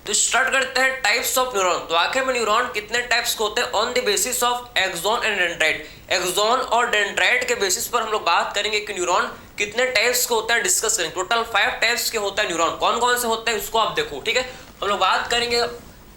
तो स्टार्ट करते हैं टाइप्स ऑफ न्यूरॉन। तो आखिर में न्यूरॉन कितने टाइप्स के होते हैं on the basis of axon and dendrite. Axon और डेंड्राइट के बेसिस पर हम लोग बात करेंगे कि न्यूरॉन कितने टाइप्स के होता है, डिस्कस करेंगे। टोटल 5 टाइप्स के होता है न्यूरॉन। कौन कौन से होते हैं उसको आप देखो, ठीक है। हम लोग बात करेंगे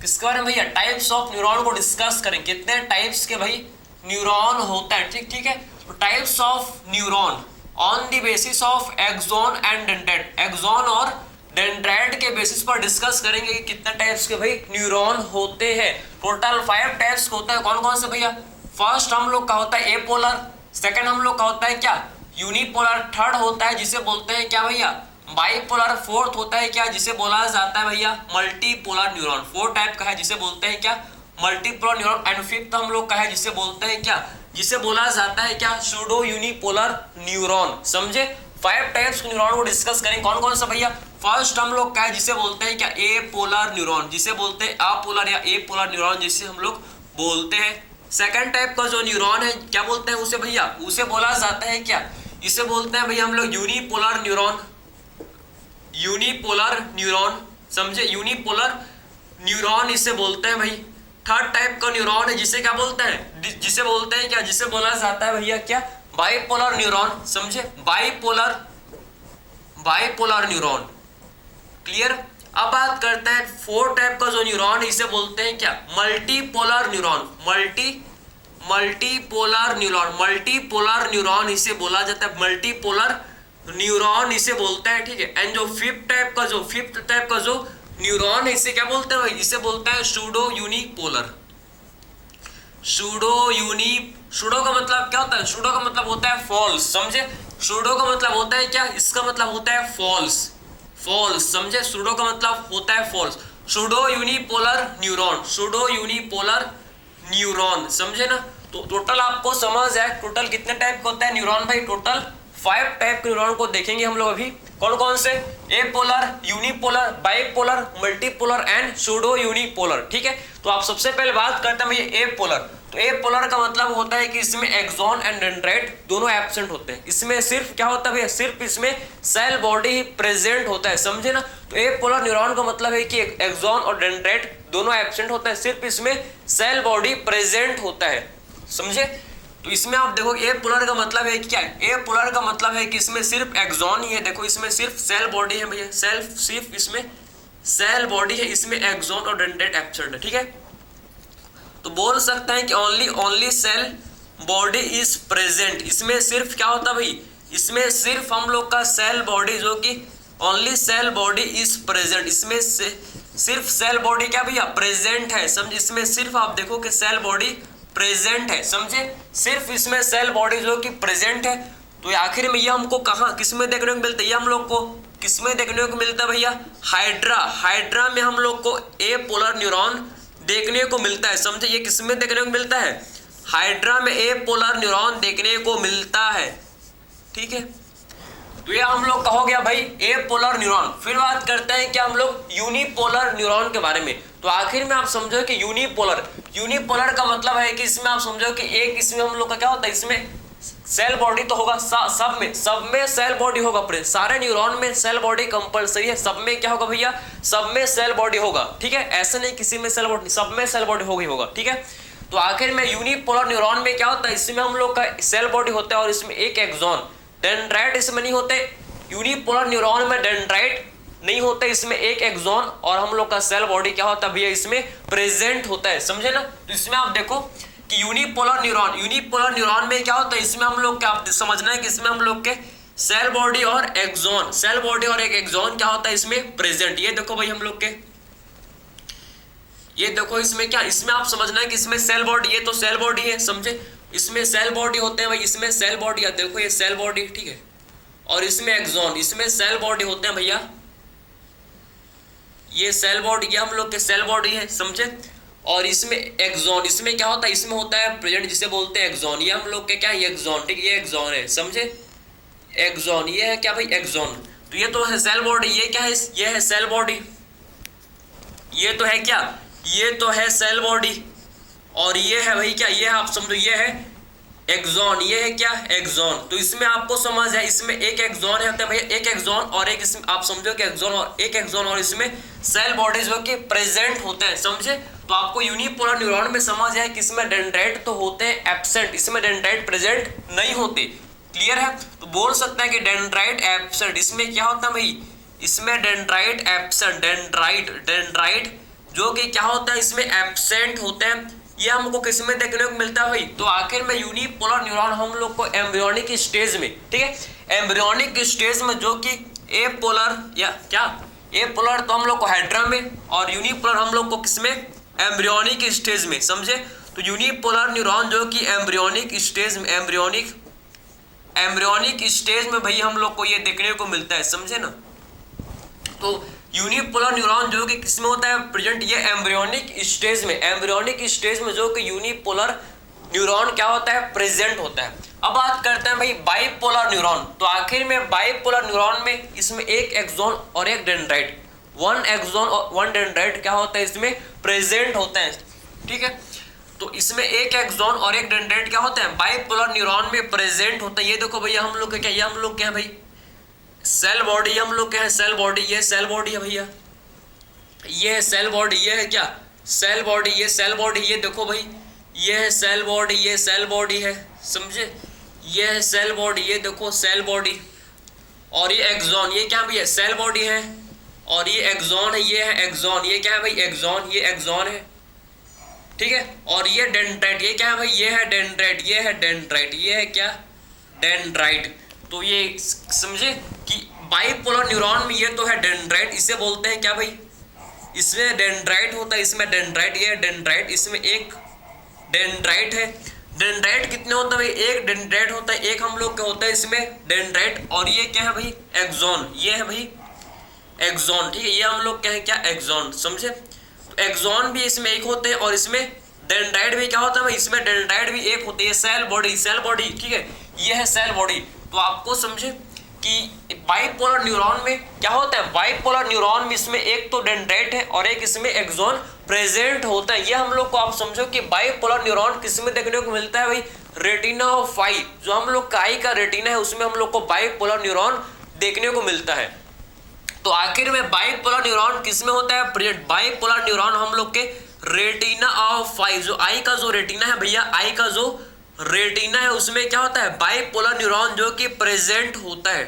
किसके बारे में भैया, टाइप्स ऑफ न्यूरॉन को डिस्कस करेंगे, कितने टाइप्स के भाई न्यूरॉन होता है, ठीक है। तो types of neuron on the basis of axon and dendrite, axon और डेंड्राइट के बेसिस पर डिस्कस करेंगे कि कितने टाइप्स के भाई न्यूरॉन होते हैं। टोटल 5 टाइप्स के होता है। कौन कौन से भैया, फर्स्ट हम लोग का होता है एपोलर, सेकंड हम लोग का होता है क्या यूनिपोलर, थर्ड होता है जिसे बोलते हैं क्या भैया बाइपोलर, फोर्थ होता है क्या जिसे बोला जाता है भैया मल्टीपोलर न्यूरॉन। 4 टाइप का है जिसे बोलते हैं क्या मल्टीपोलर न्यूरॉन। एंड फिफ्थ हम लोग का है जिसे बोलते हैं क्या, जिसे बोला जाता है क्या सूडो यूनिपोलर न्यूरॉन। समझे, 5 टाइप्स के न्यूरॉन को डिस्कस करेंगे। कौन कौन सा भैया, फर्स्ट हम लोग का है जिसे बोलते हैं क्या ए पोलर न्यूरॉन, जिसे बोलते हैं अपोलर या ए पोलर न्यूरॉन जिसे हम लोग बोलते हैं। सेकंड टाइप का जो न्यूरॉन है क्या बोलते हैं उसे भैया, उसे बोला जाता है क्या, इसे बोलते हैं भैया हम लोग यूनिपोलर न्यूरॉन, यूनिपोलर न्यूरॉन। समझे, यूनिपोलर न्यूरॉन इसे बोलते हैं भाई। थर्ड टाइप का न्यूरॉन है जिसे क्या बोलते हैं, जिसे बोलते हैं क्या, जिसे बोला जाता है भैया क्या बाइपोलर न्यूरॉन। समझे, बाइपोलर, बाइपोलर न्यूरॉन। क्लियर। अब बात करते हैं 4 टाइप का जो न्यूरॉन है इसे बोलते हैं क्या multipolar neuron, multipolar neuron, multipolar neuron इसे बोला जाता है मल्टीपोलर न्यूरॉन इसे बोलते हैं, ठीक है। एंड जो फिफ्थ टाइप का जो न्यूरॉन है इसे क्या बोलते हैं, इसे बोलते हैं सूडो यूनिपोलर। सूडो का मतलब क्या होता है, सूडो का मतलब होता है फॉल्स। समझे, सूडो का मतलब होता है क्या, इसका मतलब होता है फॉल्स, फॉल्स। समझे, सूडो का मतलब होता है false. Pseudo unipolar neuron, pseudo unipolar neuron. समझे ना। तो टोटल आपको समझ है टोटल कितने टाइप का होता है न्यूरॉन भाई, टोटल 5 टाइप के न्यूरॉन को देखेंगे हम लोग अभी। कौन कौन से, apolar, unipolar, bipolar, multipolar and pseudo unipolar, ठीक है। तो आप सबसे पहले बात करते हैं भैया एपोलर। तो एपोलर का मतलब होता है कि इसमें एक्सॉन एंड डेंड्राइट दोनों एब्सेंट होते हैं। इसमें सिर्फ क्या होता है भैया, सिर्फ इसमें सेल बॉडी ही प्रेजेंट होता है। समझे ना। तो एपोलर न्यूरॉन का मतलब है कि एक्सॉन और डेंड्राइट दोनों एब्सेंट होता है, सिर्फ इसमें सेल बॉडी प्रेजेंट होता है। समझे। तो इसमें आप देखो ए पोलर का मतलब है कि क्या है, ए पोलर का मतलब है कि इसमें सिर्फ एक्सॉन ही है। देखो इसमें सिर्फ सेल बॉडी है भैया, सिर्फ इसमें सेल बॉडी है, इसमें एक्सॉन और डेंड्राइट एब्सेंट है, ठीक है। तो बोल सकते हैं कि only cell body is present. इसमें सिर्फ क्या होता है भाई, इसमें सिर्फ हम लोग का सेल बॉडी जो कि only cell body is present, इसमें सिर्फ सेल बॉडी क्या भैया प्रेजेंट है। समझ, इसमें सिर्फ आप देखो कि सेल बॉडी प्रेजेंट है। समझे, सिर्फ इसमें सेल बॉडी जो कि प्रेजेंट है। तो आखिर में ये हमको कहाँ किस में देखने को मिलता है, ये हम लोग को किस में देखने को मिलता है भैया हाइड्रा में हम लोग को ए पोलर न्यूरॉन देखने को मिलता है। समझे, ये किस में देखने को मिलता है, हाइड्रा में ए पोलर न्यूरॉन देखने को मिलता है, ठीक है। तो ये हम लोग का हो गया भाई ए पोलर न्यूरॉन। फिर बात करते हैं क्या हम लोग यूनिपोलर न्यूरॉन के बारे में। तो आखिर में आप समझो कि यूनिपोलर का मतलब है कि इसमें आप समझो कि एक इसमें हम लोग का क्या होता है, इसमें सेल बॉडी तो होगा, सब में सेल बॉडी होगा, सारे न्यूरॉन में सेल बॉडी कंपलसरी है। सब में क्या होगा भैया, सब में सेल बॉडी होगा, ठीक है। ऐसे नहीं किसी में सेल बॉडी, सब में सेल बॉडी होगा, ठीक है। तो आखिर में यूनिपोलर न्यूरॉन में क्या होता है, इसमें हम लोग का सेल बॉडी होता है और इसमें एक एक्सॉन, डेंड्राइट इसमें नहीं होते। यूनिपोलर न्यूरॉन में डेंड्राइट नहीं होते, इसमें एक एक्सॉन और हम लोग का सेल बॉडी क्या होता है भैया इसमें प्रेजेंट होता है। समझे ना। तो इसमें आप देखो कि यूनिपोलर न्यूरॉन में क्या होता है, इसमें हम लोग क्या समझना है कि इसमें हम लोग के सेल बॉडी और एक्सॉन, सेल बॉडी और एक एक्सॉन क्या होता है इसमें प्रेजेंट। ये देखो भाई हम लोग के, ये देखो इसमें क्या, इसमें आप समझना है कि इसमें सेल बॉडी, ये तो सेल बॉडी है। समझे, इसमें सेल बॉडी होते हैं भाई, इसमें सेल बॉडी, देखो ये सेल बॉडी, ठीक है। और इसमें एक्सॉन, इसमें सेल बॉडी होते हैं भैया, ये सेल बॉडी, ये हम लोग के सेल बॉडी है। समझे। और इसमें एक्सॉन, इसमें क्या होता है, इसमें होता है प्रेजेंट जिसे बोलते हैं एक्सॉन। ये हम लोग के क्या है एक्सॉन, ठीक है, ये एक्सॉन है। समझे, एक्सॉन ये है क्या भाई एक्सॉन। तो ये तो है सेल बॉडी, ये क्या है, ये है सेल बॉडी, ये तो है क्या, ये तो है सेल बॉडी। और ये है भाई क्या, ये आप समझो ये है एक्सॉन, ये है क्या एक्सॉन। तो इसमें आपको समझ है, इसमें एक एक्सॉन है तो भैया एक एक्सॉन और एक इसमें आप समझो कि एक्सॉन और एक एक्सॉन और इसमें सेल बॉडीज जो कि प्रेजेंट होते हैं, समझे। तो आपको यूनिपोलर न्यूरॉन में समझ है कि इसमें डेंड्राइट तो होते हैं एब्सेंट, इसमें डेंड्राइट प्रेजेंट नहीं होते, क्लियर है। तो बोल सकते हैं कि डेंड्राइट एब्सेंट, इसमें क्या होता है भाई, इसमें डेंड्राइट एब्सेंट, डेंड्राइट जो कि क्या होता है इसमें एब्सेंट होते हैं। ये हमको किस में देखने को मिलता है भाई, तो आखिर में यूनिपोलर न्यूरॉन हम लोग को एम्ब्रियोनिक स्टेज में, ठीक है, एम्ब्रियोनिक स्टेज में जो कि ए पोलर या क्या ए पोलर तो हम लोग को हाइड्रा में और यूनिपोलर हम लोग को किसमें एम्ब्रियोनिक स्टेज में, समझे। तो यूनिपोलर न्यूरॉन जो कि एम्ब्रियोनिक स्टेज में, एम्ब्रियोनिक स्टेज में भाई हम लोग को ये देखने को मिलता है, समझे ना। तो यूनिपोलर न्यूरॉन जो कि किसमें होता है प्रेजेंट, ये एम्ब्रियोनिक स्टेज में, एम्ब्रियोनिक स्टेज में जो कि यूनिपोलर न्यूरॉन क्या होता है प्रेजेंट होता है। अब बात करते हैं भाई बाइपोलर न्यूरॉन। तो आखिर में बाइपोलर न्यूरॉन में इसमें एक एक्सॉन और एक डेंड्राइट, वन एक्सॉन और वन डेंड्राइट क्या होता है इसमें प्रेजेंट होता है, ठीक है। तो इसमें एक एक्सॉन और एक डेंड्राइट क्या होता है बाइपोलर न्यूरॉन में प्रेजेंट होता है। ये देखो भैया हम लोग क्या, ये हम लोग क्या है भाई सेल बॉडी, हम लोग क्या है सेल बॉडी, ये सेल बॉडी है भैया, ये है सेल बॉडी, ये है क्या सेल बॉडी, ये सेल बॉडी, ये देखो भाई ये है सेल बॉडी, ये सेल बॉडी है, समझे, ये है सेल बॉडी, ये देखो सेल बॉडी, और ये एक्सॉन, ये क्या भैया सेल बॉडी है, और ये एक्सॉन है, ये है एक्सॉन, ये क्या है भाई एक्सॉन, ये एक्सॉन है, ठीक है। और ये डेंड्राइट, ये क्या है भाई ये है डेंड्राइट, ये है डेंड्राइट, ये है क्या डेंड्राइट। तो ये समझे कि बाइपोलर न्यूरॉन में ये तो है डेंड्राइट, इसे बोलते हैं क्या भाई, इसमें डेंड्राइट होता है, इसमें डेंड्राइट, ये है डेंड्राइट, इसमें एक डेंड्राइट है। डेंड्राइट कितने होता है भाई, एक डेंड्राइट होता है, एक हम लोग क्या होता है इसमें डेंड्राइट, और ये क्या है भाई एक्सॉन, ये है भाई एक्सॉन, ठीक है, ये हम लोग क्या है क्या एक्सॉन, समझे। तो एक्सॉन भी इसमें एक होते हैं और इसमें डेंड्राइट भी क्या होता है भाई, इसमें डेंड्राइट भी एक होती है, सेल बॉडी, सेल बॉडी, ठीक है, ये है सेल बॉडी। तो आपको समझे कि बाइपोलर न्यूरॉन में क्या होता है, बाइपोलर न्यूरॉन में इसमें एक तो डेंड्राइट है और एक इसमें एक्सॉन प्रेजेंट होता है। ये हम लोग को आप समझो कि बाइपोलर न्यूरॉन किसमें देखने को मिलता है भाई, रेटिना ऑफ आई, जो हम लोग का आई का रेटिना है उसमें हम लोग को बाइपोलर न्यूरॉन देखने को मिलता है। तो आखिर में बाइपोलर न्यूरॉन किसमें होता है प्रेजेंट, बाइपोलर न्यूरॉन हम लोग के रेटिना ऑफ आई, जो आई का जो रेटिना है भैया, आई का जो रेटिना है उसमें क्या होता है बाइपोलर न्यूरॉन जो कि प्रेजेंट होता है।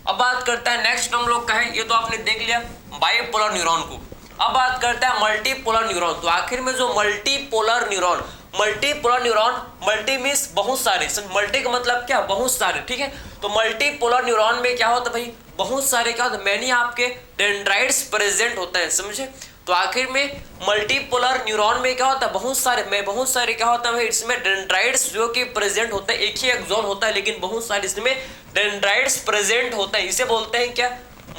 अब बात करता है नेक्स्ट हम लोग का है, ये तो आपने देख लिया बाइपोलर न्यूरॉन को। अब बात करता है मल्टीपोलर न्यूरॉन। तो आखिर में जो multipolar neuron, multipolar neuron, multi means बहुत सारे, मल्टी का मतलब क्या बहुत सारे, ठीक है। तो मल्टीपोलर न्यूरॉन में क्या होता है भाई बहुत सारे क्या होता है, मैनी आपके डेंड्राइट्स प्रेजेंट होता है, समझे। तो आखिर में मल्टीपोलर न्यूरॉन में क्या होता है बहुत सारे क्या होता है भाई इसमें डेंड्राइट्स जो कि प्रेजेंट होता है, एक ही एक्सॉन होता है लेकिन बहुत सारे इसमें डेंड्राइट्स प्रेजेंट होता है, इसे बोलते हैं क्या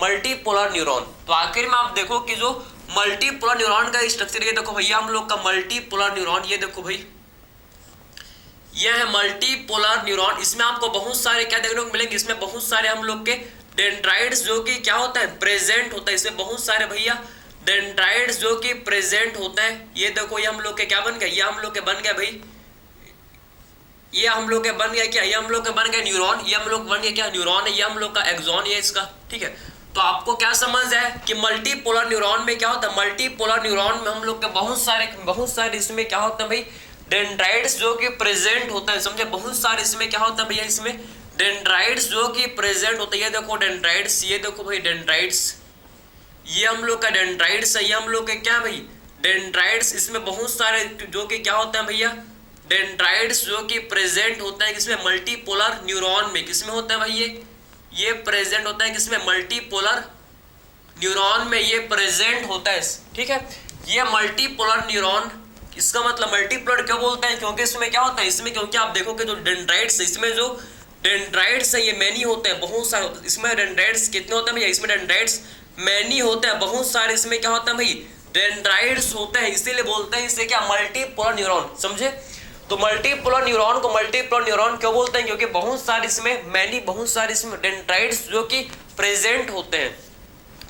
मल्टीपोलर न्यूरॉन। तो आखिर में आप देखो कि जो मल्टीपोलर न्यूरॉन का स्ट्रक्चर, ये देखो भैया हम लोग का मल्टीपोलर न्यूरॉन, ये देखो भाई ये है मल्टीपोलर न्यूरॉन। इसमें आपको बहुत सारे क्या देखने को मिलेंगे, इसमें बहुत सारे हम लोग के डेंड्राइट्स जो कि क्या होता है प्रेजेंट होता है, इसमें बहुत सारे भैया डेंड्राइट्स जो कि प्रेजेंट होता है। ये देखो ये हम लोग के क्या बन गया, ये हम लोग के बन गया भाई, ये हम लोग के बन गया क्या, ये हम लोग के बन गया न्यूरॉन, ये हम लोग बन गया क्या न्यूरॉन है, ये हम लोग का एक्सॉन है इसका, ठीक है। तो आपको क्या समझ है कि मल्टीपोलर न्यूरॉन में क्या होता है, मल्टीपोलर न्यूरॉन में हम लोग के बहुत सारे इसमें क्या होता है भाई डेंड्राइट्स जो कि प्रेजेंट होता है, समझे। बहुत सारे इसमें क्या होता है भैया इसमें डेंड्राइट्स जो कि प्रेजेंट होता है। ये देखो डेंड्राइट्स, ये देखो भाई डेंड्राइट्स, ये हम लोग का डेंड्राइट्स है, ये हम लोग के क्या भाई डेंड्राइट्स, इसमें बहुत सारे जो कि क्या होता है भैया डेंड्राइट्स जो कि प्रेजेंट होता है किसमें मल्टीपोलर न्यूरॉन में, किसमें होता है भाई ये प्रेजेंट होता है किसमें मल्टीपोलर न्यूरॉन में, ये प्रेजेंट होता है, ठीक है। ये मल्टीपोलर न्यूरॉन, इसका मतलब मल्टीपोलर क्यों बोलते हैं, क्योंकि इसमें क्या होता है इसमें, क्योंकि आप देखो कि जो डेंड्राइट्स, इसमें जो डेंड्राइट्स है ये मैनी होते हैं, बहुत सारे होते हैं। इसमें डेंड्राइट्स कितने होते हैं भैया, इसमें डेंड्राइट्स मैनी होते हैं, बहुत सारे इसमें क्या होता है भाई डेंड्राइट्स होते हैं, इसीलिए बोलते हैं इसे क्या मल्टीपोलर न्यूरॉन, समझे। तो मल्टीपोलर न्यूरॉन को मल्टीपोलर न्यूरॉन क्यों बोलते हैं, क्योंकि बहुत सारे इसमें मैनी, बहुत सारे इसमें डेंड्राइट्स जो कि प्रेजेंट होते हैं।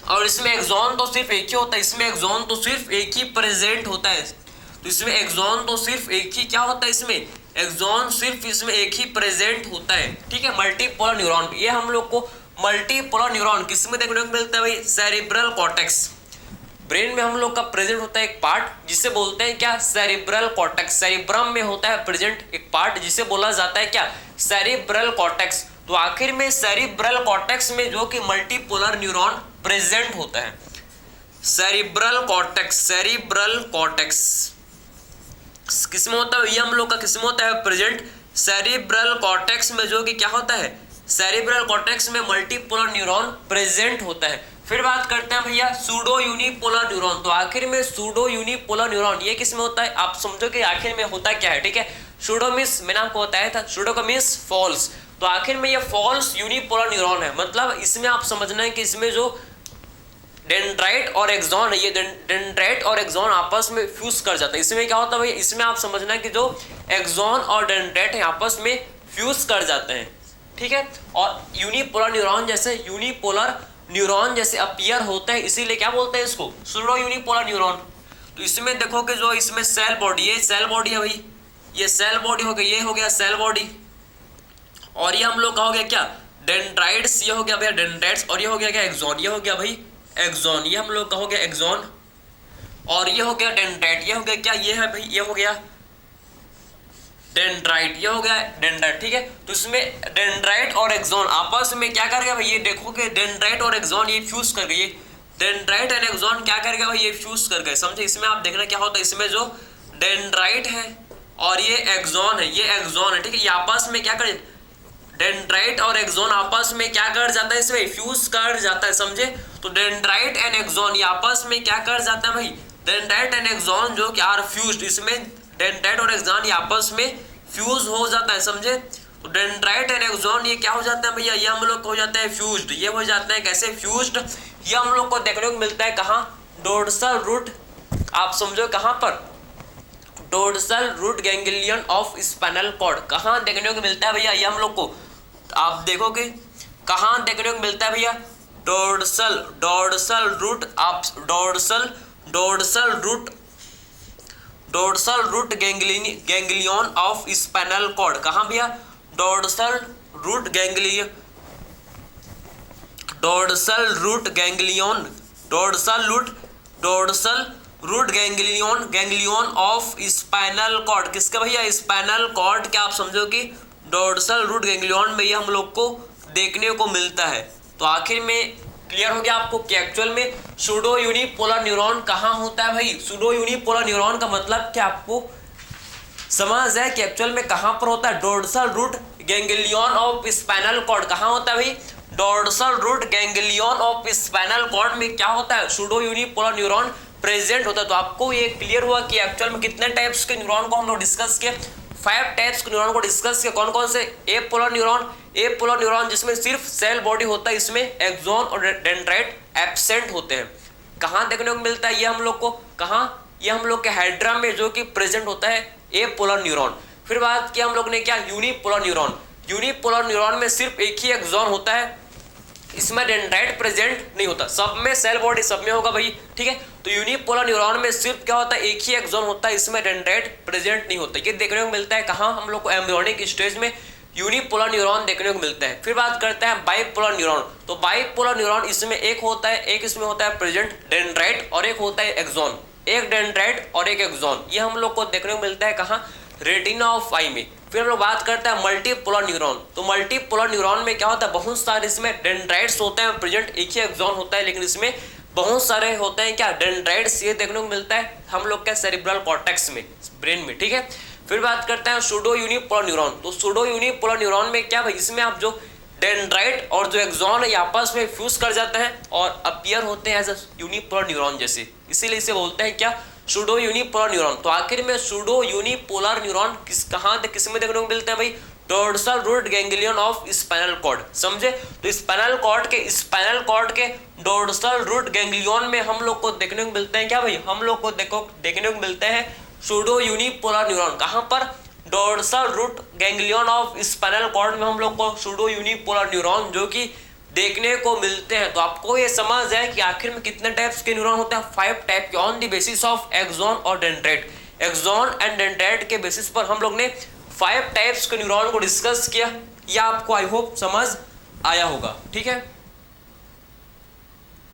और इसमें एक्सॉन तो सिर्फ एक ही होता है, इसमें एक्सॉन तो सिर्फ एक ही प्रेजेंट होता है। तो इसमें एक्सॉन तो सिर्फ एक ही क्या होता है, इसमें एक्सॉन सिर्फ इसमें एक ही प्रेजेंट होता है, ठीक है, मल्टीपोलर न्यूरॉन। ये हम लोग को मल्टीपोलर न्यूरॉन किसमें देखने को मिलता है भाई, सेरिब्रल कॉर्टेक्स। ब्रेन में हम लोग का प्रेजेंट होता है एक पार्ट जिसे बोलते हैं क्या, सेरिब्रल कॉर्टेक्स। सेरिब्रम में होता है प्रेजेंट एक पार्ट जिसे बोला जाता है क्या, सेरिब्रल कॉर्टेक्स। तो आखिर में सेरिब्रल कॉर्टेक्स में जो कि मल्टीपोलर न्यूरॉन प्रेजेंट होता है, सेरिब्रल कॉर्टेक्स। सेरिब्रल कॉर्टेक्स किसमें होता है, ये हम लोग का किसमें होता है प्रेजेंट, सेरिब्रल कॉर्टेक्स में, जो कि क्या होता है, सेरिब्रल कॉर्टेक्स में मल्टीपोलर न्यूरॉन प्रेजेंट होता है। फिर बात करते हैं भैया सूडो यूनिपोलर न्यूरॉन। तो आखिर में सूडो यूनिपोलर न्यूरॉन ये किसमें होता है, आप समझो कि आखिर में होता क्या है, ठीक है। सूडो मींस मैंने आपको बताया था, सूडो का मींस फॉल्स। तो आखिर में ये फॉल्स यूनिपोलर न्यूरॉन है, मतलब इसमें आप समझना है कि इसमें जो डेंड्राइट और एक्सॉन है, ये डेंड्राइट और एक्सॉन आपस में फ्यूज कर जाता है। इसमें क्या होता है भाई, इसमें आप समझना है कि जो एक्सॉन और डेंड्राइट है आपस में फ्यूज कर जाते हैं, ठीक है। और यूनिपोलर न्यूरॉन जैसे अपीयर होता है, इसीलिए क्या बोलते हैं इसको, सूडो यूनिपोलर न्यूरॉन। तो इसमें देखो कि जो इसमें सेल बॉडी, ये सेल बॉडी है भाई, ये सेल बॉडी हो गया, ये हो गया सेल बॉडी, और ये हम लोग का हो गया क्या, डेंड्राइट्स, ये हो गया भैया डेंड्राइट्स, और ये हो गया क्या, एक्सॉन, ये हो गया भाई एक्सॉन, ये हम लोग का हो गया एक्सॉन, और ये हो गया डेंड्राइट, ये हो गया क्या, ये है भाई, ये हो गया डेंड्राइट, ये हो गया डेंड्राइट, ठीक है। तो इसमें डेंड्राइट और एक्सॉन आपस में क्या कर गया भाई, ये देखो कि डेंड्राइट और एक्सॉन ये फ्यूज कर गए, डेंड्राइट एंड एक्सॉन क्या कर गया भाई, ये फ्यूज कर गए, समझे। इसमें आप देखना क्या होता है, इसमें जो डेंड्राइट है और ये एक्सॉन है, ये एक्सॉन है, ठीक है, ये आपस में क्या कर, डेंड्राइट और एक्सॉन आपस में क्या कर जाता है, इसमें फ्यूज कर जाता है, समझे। तो डेंड्राइट एंड एक्सॉन ये आपस में क्या कर जाता है भाई, डेंड्राइट एंड एक्सॉन जो कि आर फ्यूज्ड, इसमें डेंड्राइट और एक्सॉन ये आपस में फ्यूज हो जाता है, समझे। तो डेंड्राइट एंड एक्सॉन ये क्या हो जाता है भैया, ये हम लोग को हो जाता है फ्यूज्ड, ये हो जाता है कैसे फ्यूज्ड, ये हम लोग को देखने को मिलता है कहाँ, डोर्सल रूट, आप समझो कहाँ पर, dorsal root ganglion of spinal cord, कहाँ देखने को मिलता है भैया, ये हम लोग को आप देखोगे कहाँ देखने को मिलता है भैया, डोर्सल रूट, आप dorsal root ganglion of spinal cord, कहाँ भैया, dorsal root ganglion of spinal cord, किसका भैया, स्पाइनल कॉर्ड, क्या आप समझो कि डोर्सल रूट गैंग्लियन में ये हम लोग को देखने को मिलता है। तो आखिर में क्लियर हो गया आपको कि एक्चुअल में सूडो यूनिपोलर न्यूरॉन कहाँ होता है भाई, सूडो यूनिपोलर न्यूरॉन का मतलब क्या आपको समझ है कि एक्चुअल में कहाँ पर होता है, dorsal root ganglion of spinal cord, कहाँ होता है भाई, dorsal root ganglion of spinal cord में क्या होता है, सूडो यूनिपोलर न्यूरॉन प्रेजेंट होता है। तो आपको ये क्लियर हुआ कि एक्चुअल में कितने टाइप्स के न्यूरॉन को हम लोग डिस्कस किए, 5 टाइप्स के न्यूरॉन को डिस्कस किया। कौन कौन से, एपोलर न्यूरॉन जिसमें सिर्फ सेल बॉडी होता है, इसमें एक्सॉन और डेंड्राइट एब्सेंट होते हैं। कहाँ देखने को मिलता है ये हम लोग को, कहाँ, ये हम लोग के हाइड्रा में जो कि प्रेजेंट होता है एपोलर न्यूरॉन। फिर बात किया हम लोग ने क्या, यूनिपोलर न्यूरॉन में सिर्फ एक ही एक्सॉन होता है, इसमें डेंड्राइट प्रेजेंट नहीं होता, सब में सेल बॉडी सब में होगा भाई, ठीक है। तो यूनिपोलर न्यूरॉन में सिर्फ क्या होता है, एक ही एक्सॉन होता है, इसमें डेंड्राइट प्रेजेंट नहीं होता। ये देखने को मिलता है कहाँ, हम लोग को एम्ब्रियोनिक स्टेज में यूनिपोलर न्यूरॉन देखने को मिलता है। फिर बात करते हैं बाइपोलर न्यूरॉन। तो बाइपोलर न्यूरॉन इसमें एक होता है, एक इसमें होता है प्रेजेंट डेंड्राइट और एक होता है एक्सॉन, एक डेंड्राइट और एक एक्सॉन, ये हम लोग को देखने को मिलता है कहाँ, रेटिना ऑफ आई में। फिर हम लोग बात करते हैं मल्टीपोलर न्यूरॉन। तो मल्टीपोलर न्यूरॉन में क्या होता है, बहुत सारे इसमें डेंड्राइट्स होते हैं प्रेजेंट, एक ही एक्सॉन होता है, लेकिन इसमें बहुत सारे होते हैं क्या, डेंड्राइट्स, ये देखने को मिलता है हम लोग के सेरिब्रल कॉर्टेक्स में, ब्रेन में, ठीक है। फिर बात करते हैं सूडो यूनिपोलर न्यूरॉन। तो सूडो यूनिपोलर न्यूरॉन में क्या भाई, इसमें आप जो डेंड्राइट और जो एक्सॉन है आपस में फ्यूज कर जाते हैं और अपीयर होते हैं एज अ यूनिपोलर न्यूरॉन जैसे, इसीलिए इसे बोलते हैं क्या, सूडो यूनिपोलर न्यूरॉन। तो आखिर में सूडो यूनिपोलर न्यूरॉन किस में देखने को मिलते हैं भाई, dorsal root ganglion of spinal cord, समझे। तो स्पाइनल कॉर्ड के डोर्सल रूट गैंग्लियन में हम लोग को देखने को मिलते हैं क्या भाई, हम लोग को देखने को मिलते हैं सूडो यूनिपोलर न्यूरॉन, कहाँ पर, dorsal root ganglion of spinal cord में हम लोग को सूडो यूनिपोलर न्यूरॉन जो कि देखने को मिलते हैं। तो आपको ये समझ है कि आखिर में कितने टाइप्स के न्यूरॉन होते हैं, 5 टाइप के, on the basis of axon और डेंड्राइट, एक्सॉन एंड डेंड्राइट के बेसिस पर हम लोग ने 5 टाइप्स के न्यूरॉन को डिस्कस किया, या आपको आई होप समझ आया होगा। ठीक है।